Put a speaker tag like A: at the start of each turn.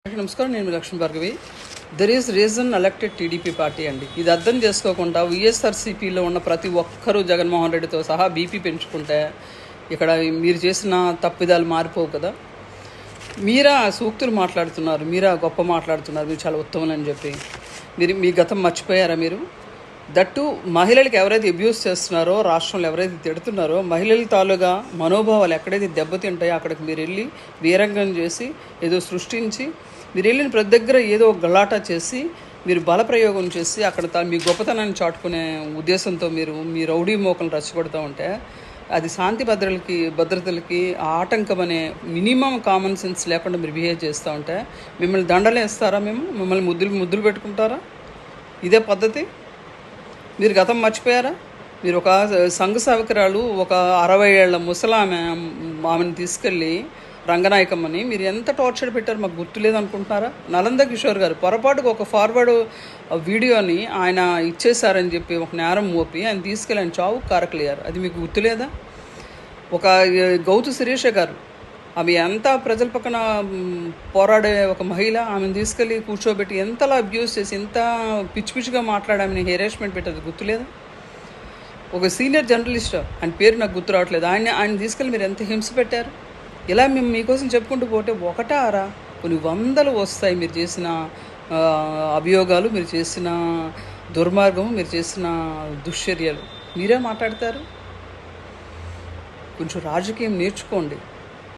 A: నమస్కారం, నేను మీ Lakshmi Bhargavi. There is reason elected TDP party అండి. ఇది అర్థం చేసుకోకుండా వైఎస్ఆర్సీపీలో ఉన్న ప్రతి ఒక్కరూ జగన్మోహన్ రెడ్డితో సహా బీపీ పెంచుకుంటే ఇక్కడ మీరు చేసిన తప్పిదాలు మారిపోవు కదా. మీరా సూక్తులు మాట్లాడుతున్నారు, మీరా గొప్ప మాట్లాడుతున్నారు, మీరు చాలా ఉత్తమని చెప్పి మీరు మీ గతం మర్చిపోయారా? మీరు దట్టు మహిళలకు ఎవరైతే అబ్యూస్ చేస్తున్నారో, రాష్ట్రంలో ఎవరైతే తిడుతున్నారో, మహిళల తాలూగా మనోభావాలు ఎక్కడైతే దెబ్బతింటాయో అక్కడికి మీరు వెళ్ళి వీరంగం చేసి ఏదో సృష్టించి మీరు వెళ్ళిన ప్రతి దగ్గర ఏదో గలాటా చేసి మీరు బలప్రయోగం చేసి అక్కడ మీ గొప్పతనాన్ని చాటుకునే ఉద్దేశంతో మీ రౌడీ మోకలను రచ్చగొడుతూ ఉంటే అది శాంతి భద్రతలకి ఆటంకం అనే మినిమం కామన్ సెన్స్ లేకుండా మీరు బిహేవ్ చేస్తూ ఉంటే మిమ్మల్ని దండలు వేస్తారా? మిమ్మల్ని ముద్దులు పెట్టుకుంటారా? ఇదే పద్ధతి? మీరు గతం మర్చిపోయారా? మీరు ఒక సంఘ సేవకురాలు, ఒక 60 ఏళ్ల ఆమెను తీసుకెళ్ళి రంగనాయకమ్మని మీరు ఎంత టార్చర్ పెట్టారు మాకు గుర్తులేదు అనుకుంటున్నారా? నలంద కిషోర్ గారు పొరపాటుకు ఒక ఫార్వర్డ్ వీడియోని ఆయన ఇచ్చేశారని చెప్పి ఒక నేరం మోపి ఆయన తీసుకెళ్ళి ఆయన చావు కారకలేయారు. అది మీకు గుర్తులేదా? ఒక గౌతు శిరీష గారు, ఆమె ఎంత ప్రజల పక్కన పోరాడే ఒక మహిళ, ఆమెను తీసుకెళ్ళి కూర్చోబెట్టి ఎంతలా అబ్యూస్ చేసి ఎంత పిచ్చిగా మాట్లాడి ఆమెను హెరాస్మెంట్ పెట్టేది గుర్తులేదు? ఒక సీనియర్ జర్నలిస్ట్, ఆయన పేరు నాకు గుర్తు రావట్లేదు, ఆయన తీసుకెళ్ళి మీరు ఎంత హింస పెట్టారు? ఇలా మేము మీకోసం చెప్పుకుంటూ పోతే ఒకటా అరా కొన్ని వందలు వస్తాయి. మీరు చేసిన అభియోగాలు, మీరు చేసిన దుర్మార్గం, మీరు చేసిన దుశ్చర్యలు మీరే మాట్లాడతారు. కొంచెం రాజకీయం నేర్చుకోండి.